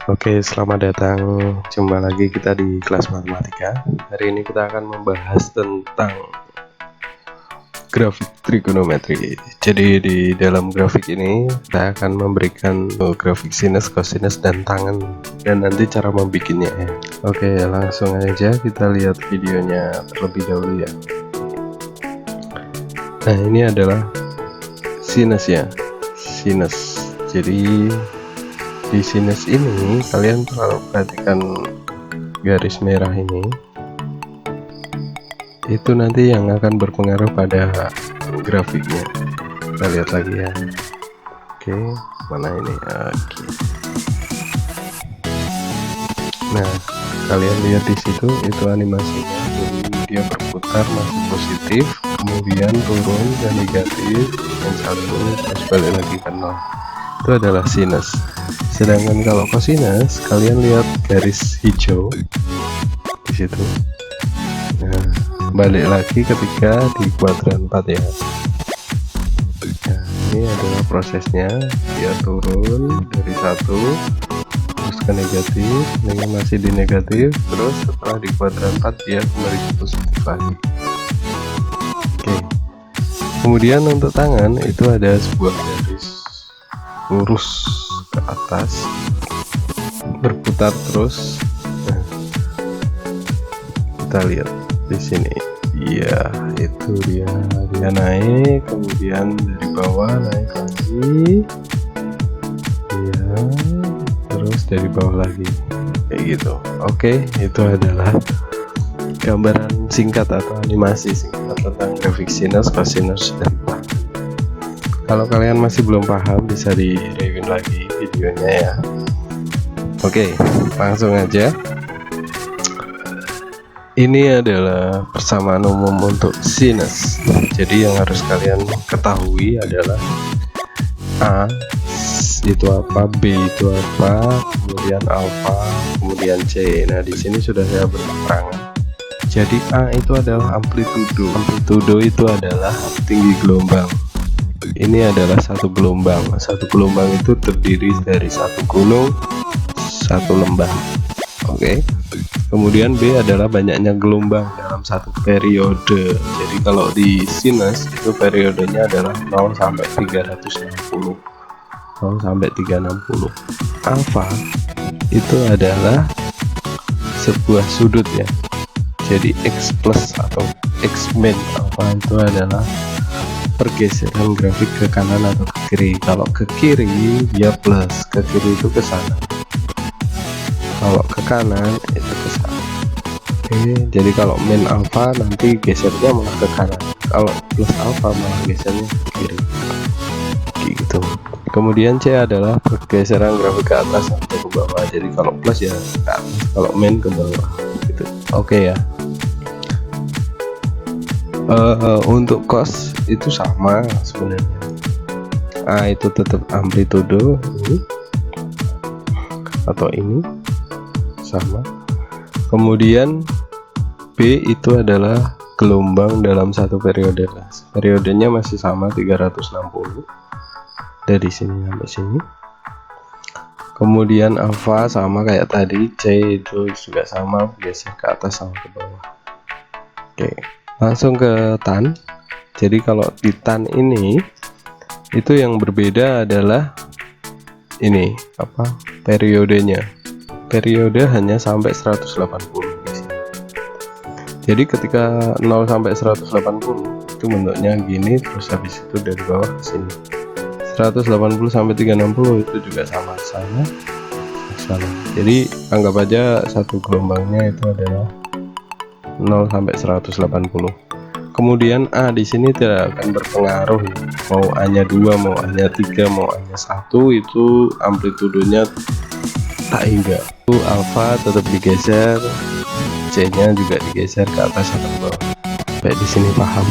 Oke, selamat datang. Jumpa lagi kita di kelas matematika. Hari ini kita akan membahas tentang grafik trigonometri. Jadi di dalam grafik ini kita akan memberikan grafik sinus, kosinus, dan tangen, dan nanti cara membuatnya ya. Oke, langsung aja kita lihat videonya terlebih dahulu ya. Nah, ini adalah sinus ya, sinus. Jadi di sinus ini kalian perlu perhatikan garis merah ini, itu nanti yang akan berpengaruh pada grafiknya. Kita lihat lagi ya. Oke, mana ini? Oke. Nah, kalian lihat di situ itu animasinya. Jadi dia berputar masih positif, kemudian turun dan negatif, dan satu terus balik lagi ke nol. Itu adalah sinus. Sedangkan kalau kosinus, kalian lihat garis hijau di situ. Nah, balik lagi ketika di kuadran 4 ya. Nah, ini adalah prosesnya. Dia turun dari 1 terus ke negatif, ini masih di negatif, terus setelah di kuadran 4 dia kembali ke positif lagi. Oke. Kemudian untuk tangan itu ada sebuah garis lurus ke atas, berputar terus. Nah, kita lihat di sini, iya itu dia naik, kemudian dari bawah naik lagi, iya, terus dari bawah lagi, kayak gitu. Oke, itu adalah gambaran singkat atau animasi singkat tentang grafik sinus, kosinus, dan tangen. Kalau kalian masih belum paham, bisa di review lagi videonya ya. Oke, langsung aja. Ini adalah persamaan umum untuk sinus. Jadi yang harus kalian ketahui adalah A itu apa, B itu apa, kemudian alfa, kemudian C. Nah, di sini sudah saya berketerangan. Jadi A itu adalah amplitudo. Amplitudo itu adalah tinggi gelombang. Ini adalah satu gelombang. Satu gelombang itu terdiri dari satu gunung, satu lembah. Oke. Kemudian B adalah banyaknya gelombang dalam satu periode. Jadi kalau di sinus itu periodenya adalah 0 sampai 360. 0 sampai 360. Alfa itu adalah sebuah sudut ya. Jadi X plus atau X min. Alfa itu adalah pergeseran grafik ke kanan atau ke kiri. Kalau ke kiri dia plus, ke kiri itu ke sana. Kalau ke kanan itu ke sana. Oke, jadi kalau min alfa nanti gesernya malah ke kanan. Kalau plus alfa malah gesernya ke kiri. Gitu. Kemudian C adalah pergeseran grafik ke atas atau ke bawah. Jadi kalau plus ya ke atas, kalau min ke bawah. Gitu. Oke ya. Untuk cos itu sama sebenarnya. A itu tetap amplitudo ini atau ini sama. Kemudian B itu adalah gelombang dalam satu periode. Periodenya masih sama 360 dari sini sampai sini. Kemudian alfa sama kayak tadi, C itu juga sama, geser ke atas sama ke bawah. Oke. Langsung ke tan. Jadi kalau di tan ini itu yang berbeda adalah ini apa, periodenya. Periode hanya sampai 180 guys. Jadi ketika 0 sampai 180 itu bentuknya gini, terus habis itu dari bawah ke sini. 180 sampai 360 itu juga sama. Jadi anggap aja satu gelombangnya itu adalah 0 sampai 180. Kemudian A di sini tidak akan berpengaruh ya. Mau A-nya 2, mau A-nya 3, mau A-nya 1, itu amplitudonya tak hingga. Itu alfa tetap digeser, C-nya juga digeser ke atas atau ke bawah. Baik, di sini paham.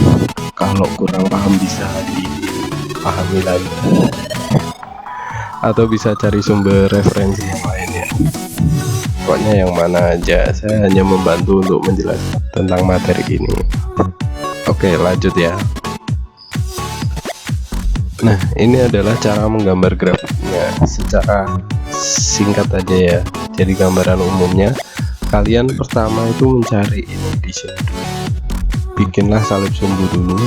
Kalau kurang paham bisa dipahami lagi. Atau bisa cari sumber referensi yang lainnya. Pokoknya yang mana aja, saya hanya membantu untuk menjelaskan tentang materi ini. Oke, lanjut ya. Nah, ini adalah cara menggambar grafiknya secara singkat aja ya. Jadi gambaran umumnya kalian pertama itu mencari ini di sini dulu. Bikinlah salib sumbu dulu,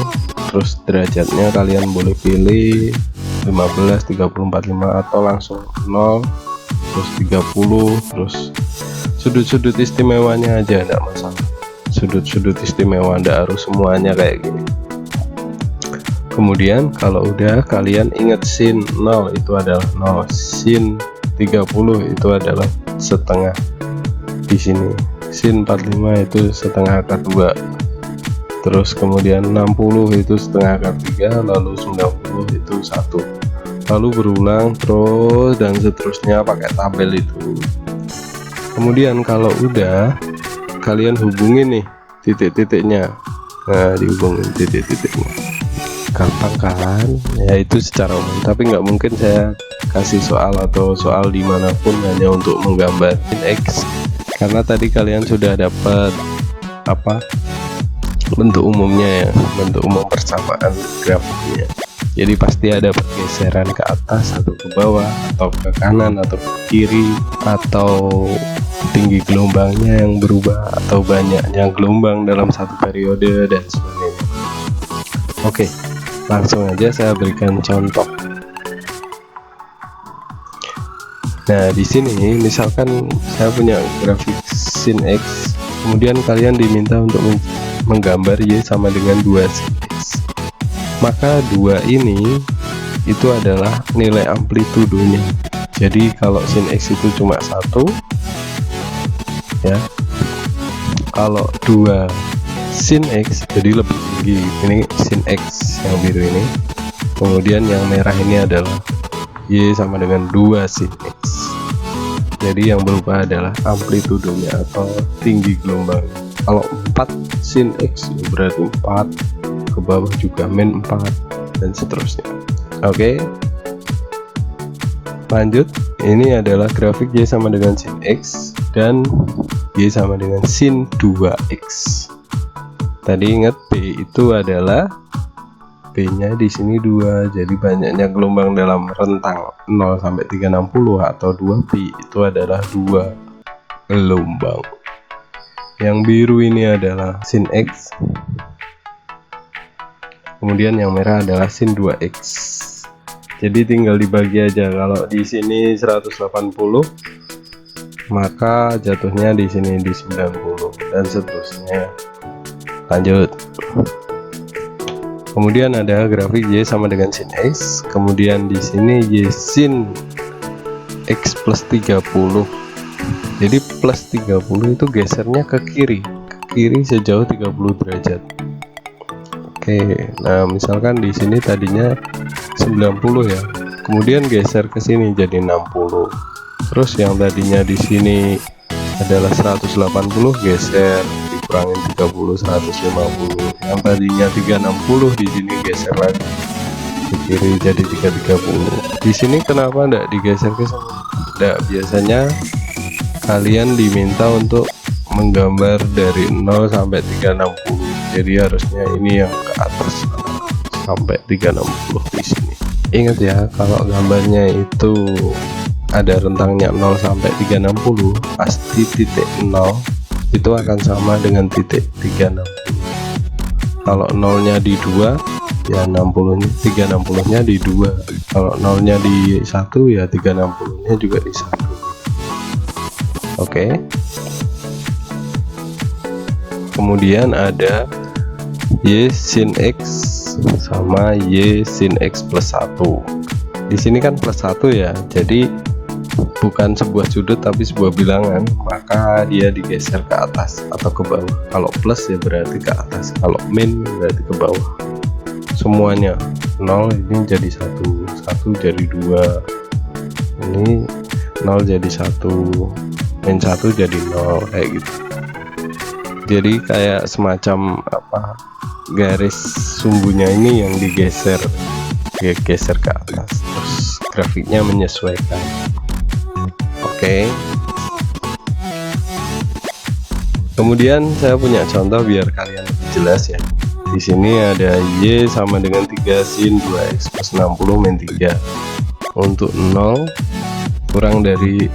terus derajatnya kalian boleh pilih 15, 30, 45 atau langsung 0, terus 30, terus sudut-sudut istimewanya aja enggak masalah. Sudut-sudut istimewa enggak harus semuanya kayak gini. Kemudian kalau udah kalian ingat sin 0 itu adalah 0, sin 30 itu adalah setengah di sini, sin 45 itu setengah akar 2, terus kemudian 60 itu setengah akar 3, lalu 90 itu 1, lalu berulang terus dan seterusnya pakai tabel itu. Kemudian kalau udah kalian hubungin nih titik-titiknya, nah dihubungin titik-titiknya, gampang kan ya, itu secara umum, tapi nggak mungkin saya kasih soal atau soal dimanapun hanya untuk menggambar sin X, karena tadi kalian sudah dapat apa bentuk umumnya ya, bentuk umum persamaan grafiknya. Jadi pasti ada pergeseran ke atas atau ke bawah atau ke kanan atau ke kiri, atau tinggi gelombangnya yang berubah atau banyaknya gelombang dalam satu periode dan sebagainya. Oke, langsung aja saya berikan contoh. Nah di sini misalkan saya punya grafik sin X, kemudian kalian diminta untuk menggambar Y sama dengan 2 sin X, maka 2 ini itu adalah nilai amplitudenya. Jadi kalau sin X itu cuma 1 ya, kalau 2 sin X jadi lebih tinggi, ini sin X yang biru ini, kemudian yang merah ini adalah Y sama dengan 2 sin X. Jadi yang berubah adalah amplitudenya atau tinggi gelombang. Kalau 4 sin X berarti 4, ke bawah juga min 4 dan seterusnya. Oke, lanjut. Ini adalah grafik Y sama dengan sin X dan Y sama dengan sin 2X. Tadi ingat B itu adalah B-nya di sini 2, jadi banyaknya gelombang dalam rentang 0 sampai 360 atau 2pi itu adalah 2 gelombang. Yang biru ini adalah sin X, kemudian yang merah adalah sin 2X. Jadi tinggal dibagi aja. Kalau di sini 180, maka jatuhnya di sini di 90 dan seterusnya. Lanjut. Kemudian ada grafik Y sama dengan sin X, kemudian di sini Y sin X plus 30. Jadi plus 30 itu gesernya ke kiri sejauh 30 derajat. Oke, nah misalkan di sini tadinya 90 ya, kemudian geser ke sini jadi 60. Terus yang tadinya di sini adalah 180 geser kurangin 30, 150. Yang tadinya 360 di sini geser lagi ke kiri jadi 330. Di sini kenapa enggak digeser ke sini? Enggak, biasanya kalian diminta untuk menggambar dari 0 sampai 360. Jadi harusnya ini yang ke atas sampai 360 di sini. Ingat ya, kalau gambarnya itu ada rentangnya 0 sampai 360, pasti titik 0 itu akan sama dengan titik 360. Kalau nolnya di 2 ya 360 nya di 2, kalau nolnya di 1 ya 360 nya juga di 1. Oke. Kemudian ada Y sin X sama Y sin X plus 1. Di sini kan plus 1 ya, jadi bukan sebuah sudut tapi sebuah bilangan, maka dia digeser ke atas atau ke bawah. Kalau plus ya berarti ke atas, kalau min berarti ke bawah. Semuanya 0 ini jadi 1, 1 jadi 2, ini 0 jadi 1, min 1 jadi 0, kayak gitu. Jadi kayak semacam apa, garis sumbunya ini yang digeser ke atas, terus grafiknya menyesuaikan. Oke. Kemudian saya punya contoh biar kalian lebih jelas ya. Di sini ada Y sama dengan 3 sin 2X plus 60 min 3. Untuk 0 kurang dari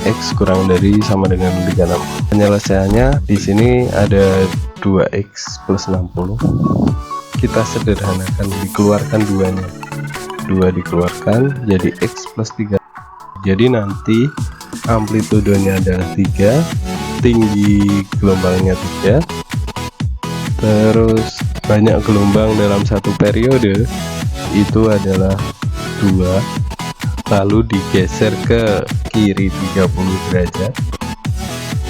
X kurang dari sama dengan 36. Penyelesaiannya di sini ada 2X plus 60. Kita sederhanakan, dikeluarkan 2-nya. 2 dikeluarkan jadi X plus 3. Jadi nanti amplitudenya adalah 3, tinggi gelombangnya 3, terus banyak gelombang dalam satu periode itu adalah 2, lalu digeser ke kiri 30 derajat,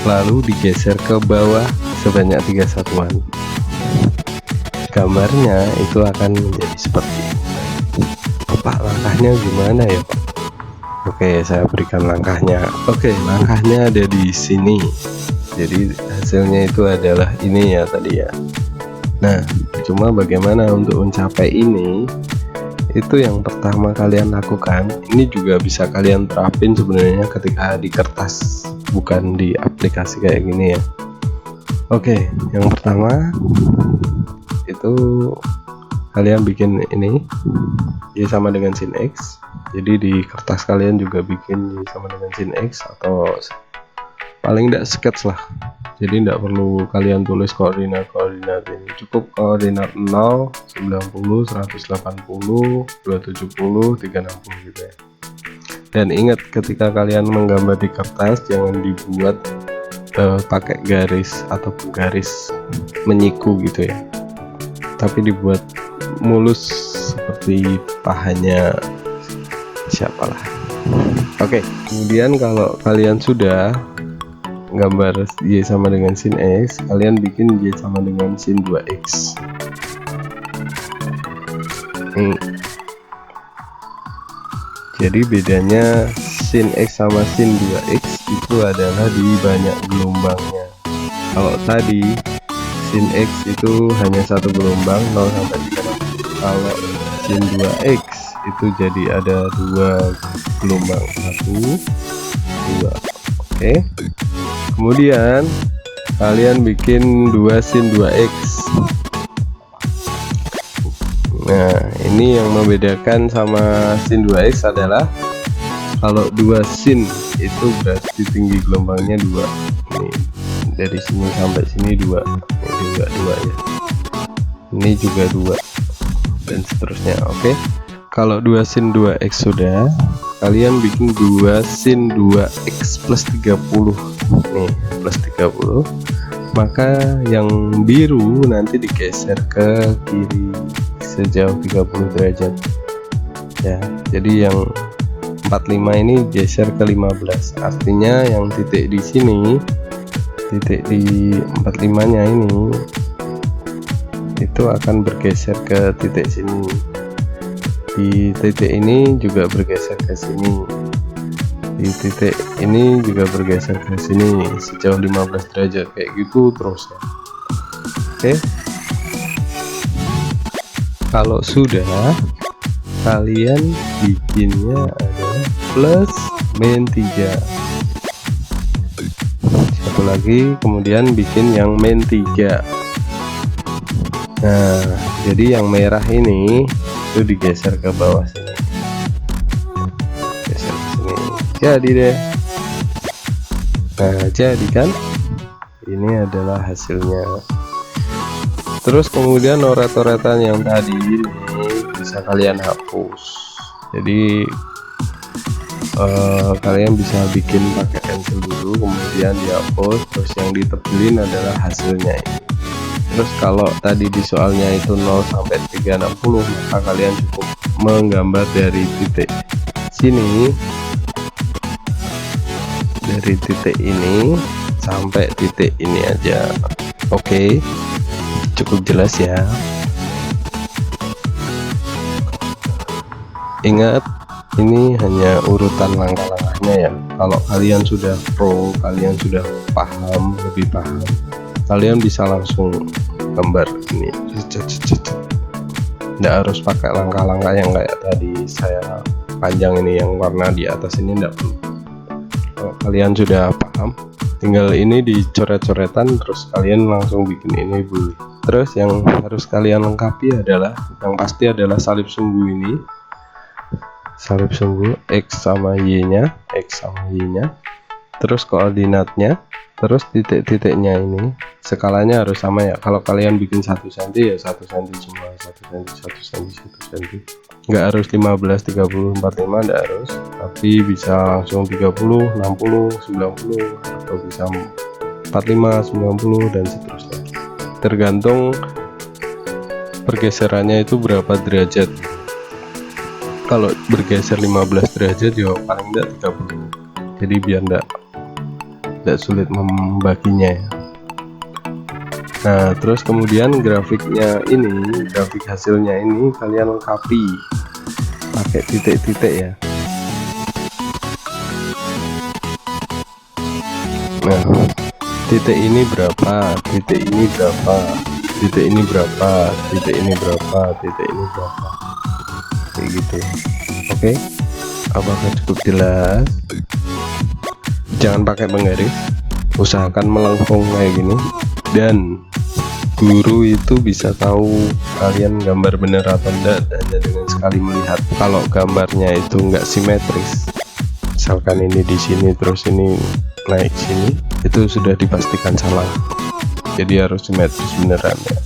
lalu digeser ke bawah sebanyak 3 satuan. Gambarnya itu akan menjadi seperti ini. Pak, langkahnya gimana ya Pak? Oke, saya berikan langkahnya. Oke, langkahnya ada di sini. Jadi hasilnya itu adalah ini ya tadi ya. Nah, cuma bagaimana untuk mencapai ini? Itu yang pertama kalian lakukan. Ini juga bisa kalian terapin sebenarnya ketika di kertas, bukan di aplikasi kayak gini ya. Oke, yang pertama itu kalian bikin ini Y sama dengan sin X. Jadi di kertas kalian juga bikin Y sama dengan sin X, atau paling tidak sketch lah. Jadi tidak perlu kalian tulis koordinat ini, cukup koordinat 0, 90, 180, 270, 360 gitu ya. Dan ingat, ketika kalian menggambar di kertas jangan dibuat pakai garis ataupun garis menyiku gitu ya, tapi dibuat mulus seperti pahanya siapalah. Oke, kemudian kalau kalian sudah gambar Y sama dengan sin X, kalian bikin Y sama dengan sin 2X. Jadi bedanya sin X sama sin 2X itu adalah di banyak gelombangnya. Kalau tadi sin X itu hanya satu gelombang 0 sampai 360. Kalau sin 2X itu jadi ada 2 gelombang, 1, 2. Oke. Kemudian kalian bikin 2 sin 2X. Nah, ini yang membedakan sama sin 2X adalah kalau 2 sin itu berarti tinggi gelombangnya 2. Ini dari sini sampai sini 2. Ini juga 2 ya. Ini juga 2 dan seterusnya. Oke. Kalau 2 sin 2X sudah, kalian bikin 2 sin 2X plus 30. Nih, plus 30. Maka yang biru nanti digeser ke kiri sejauh 30 derajat. Ya, jadi yang 45 ini geser ke 15. Artinya yang titik di sini, titik di 45-nya ini itu akan bergeser ke titik sini. Di titik ini juga bergeser ke sini. Di titik ini juga bergeser ke sini sejauh 15 derajat, kayak gitu terus ya. Oke. Kalau sudah, kalian bikinnya adalah plus min 3. Satu lagi, kemudian bikin yang min 3. Nah, jadi yang merah ini itu digeser ke bawah sini. Geser ke sini. Jadi deh. Nah, jadi kan ini adalah hasilnya. Terus kemudian coret-coretan yang tadi ini bisa kalian hapus. Jadi kalian bisa bikin pakai pensil dulu, kemudian dihapus. Terus yang ditebelin adalah hasilnya ini. Terus kalau tadi di soalnya itu 0 sampai 360, maka kalian cukup menggambar dari titik sini, dari titik ini sampai titik ini aja. Oke, cukup jelas ya. Ingat, ini hanya urutan langkah-langkahnya ya. Kalau kalian sudah pro, kalian sudah paham, lebih paham, kalian bisa langsung gambar ini. Nggak harus pakai langkah-langkah yang kayak tadi saya panjang ini, yang warna di atas ini nggak perlu. Kalau kalian sudah paham, tinggal ini dicoret-coretan, terus kalian langsung bikin ini boleh. Terus yang harus kalian lengkapi adalah, yang pasti adalah salib sumbu ini. salib sungguh, X sama Y nya, terus koordinatnya, terus titik-titiknya ini skalanya harus sama ya. Kalau kalian bikin 1 cm ya 1 cm semua, 1 cm, nggak harus 15, 30, 45, nggak harus, tapi bisa langsung 30, 60, 90, atau bisa 45, 90 dan seterusnya, tergantung pergeserannya itu berapa derajat. Kalau bergeser 15 derajat ya paling enggak 30, jadi biar enggak sulit membaginya ya. Nah terus kemudian grafiknya ini, grafik hasilnya ini kalian lengkapi pakai titik-titik ya. Nah titik ini berapa, titik ini berapa, titik ini berapa, titik ini berapa, titik ini berapa, kayak gitu. Oke, apakah cukup jelas? Jangan pakai penggaris, usahakan melengkung kayak gini, dan guru itu bisa tahu kalian gambar bener atau enggak hanya dengan sekali melihat. Kalau gambarnya itu enggak simetris, misalkan ini di sini terus ini naik sini, itu sudah dipastikan salah. Jadi harus simetris beneran ya.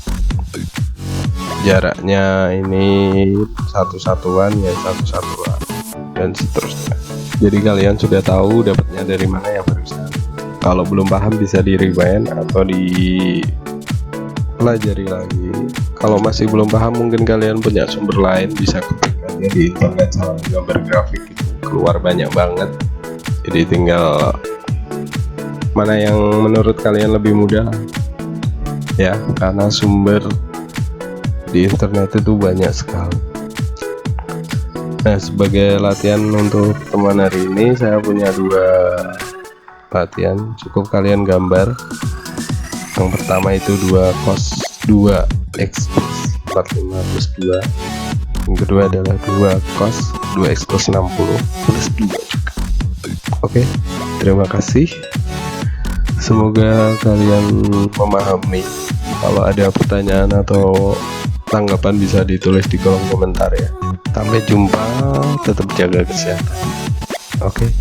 Jaraknya ini satu satuan ya satu satuan dan seterusnya. Jadi kalian sudah tahu dapatnya dari mana ya barusan. Kalau belum paham bisa di rewind atau dipelajari lagi. Kalau masih belum paham mungkin kalian punya sumber lain, bisa ketik aja di internet soal gambar grafik itu keluar banyak banget. Jadi tinggal mana yang menurut kalian lebih mudah ya, karena sumber di internet itu banyak sekali. Nah sebagai latihan untuk teman hari ini saya punya 2 latihan, cukup kalian gambar. Yang pertama itu 2 cos 2 x plus 45 plus 2, yang kedua adalah 2 cos 2x plus 60 plus 2 juga. Oke, terima kasih, semoga kalian memahami. Kalau ada pertanyaan atau tanggapan bisa ditulis di kolom komentar ya. Sampai jumpa, tetap jaga kesehatan. Oke.